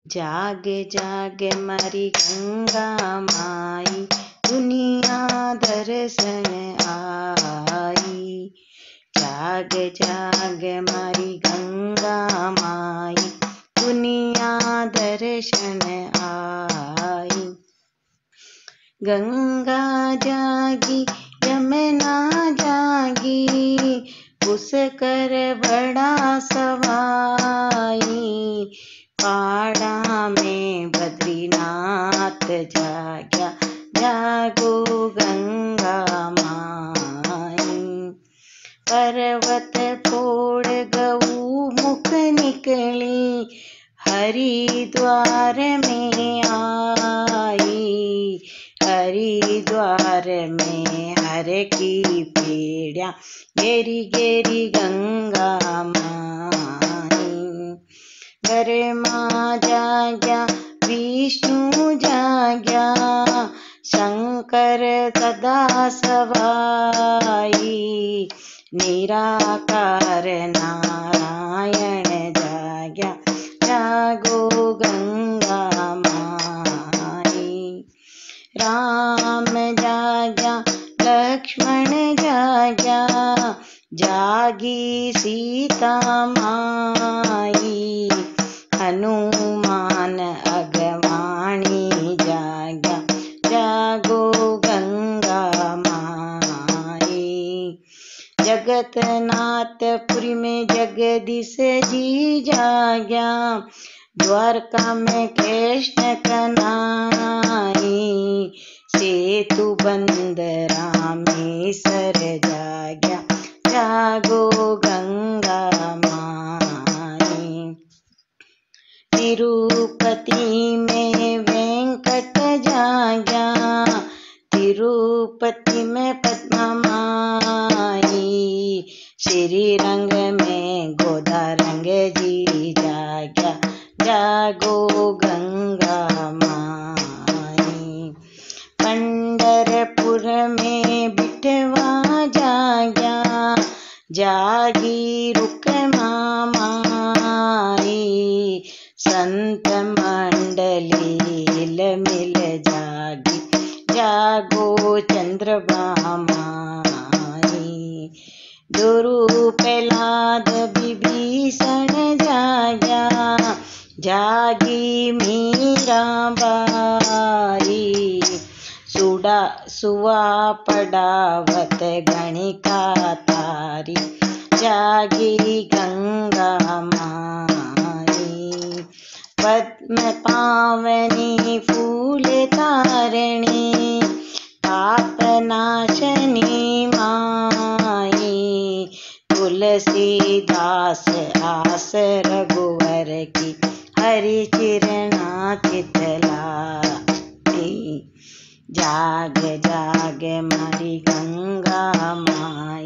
जाग जाग मारी गंगा माई, दुनिया दर्शन आई। जाग जाग मारी गंगा माई, दुनिया दर्शन आई। गंगा जागी यमुना जागी, पुष्कर बड़ा सवाई। पाड़ा में बद्रीनाथ जाग्या, जागो गंगा माई। पर्वत फोड़ गऊ मुख निकली, हरिद्वार में आई। हरिद्वार में हर की पीड़ा, गेरी गेरी गंगा माई। ब्रह्मा जाग्या विष्णु जाग्या, शंकर सदा सवाई। निराकार नारायण जाग्या, जागो गंगा माई। राम जाग्या लक्ष्मण जाग्या, जागी सीता माई। हनुमान अगवाणी जाग्या, जागो गंगा माई। जगतनाथपुरी में जगदीश जी जाग्या, द्वारका में कृष्ण कन्हई। सेतु बंद रामेश्वर जाग्या, जागो गंगा माई। तिरुपति में वेंकट जाग्या, तिरुपति में पद्मा माई। श्रीरंग में गोदारंग जी जाग्या, जागो गंगा माई। पंढरपुर में बिठवा जाग्या, जागी रुक्मा माई। संत मंडली मिल जागी, जागो चंद्रमा माई। गुरु प्रहलाद विभीषण जाग्या, जागी मीरा बाई। सुवा पड़ावत गणिका तारी, जागी गंगा माई। पद्म पावनी फूल तारणी, पाप नाशनी माई। तुलसीदास आस रघुवर की, हरि चिरणा चितलाई। जाग जाग मारी गंगा माई,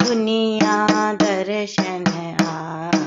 दुनिया दर्शन आई।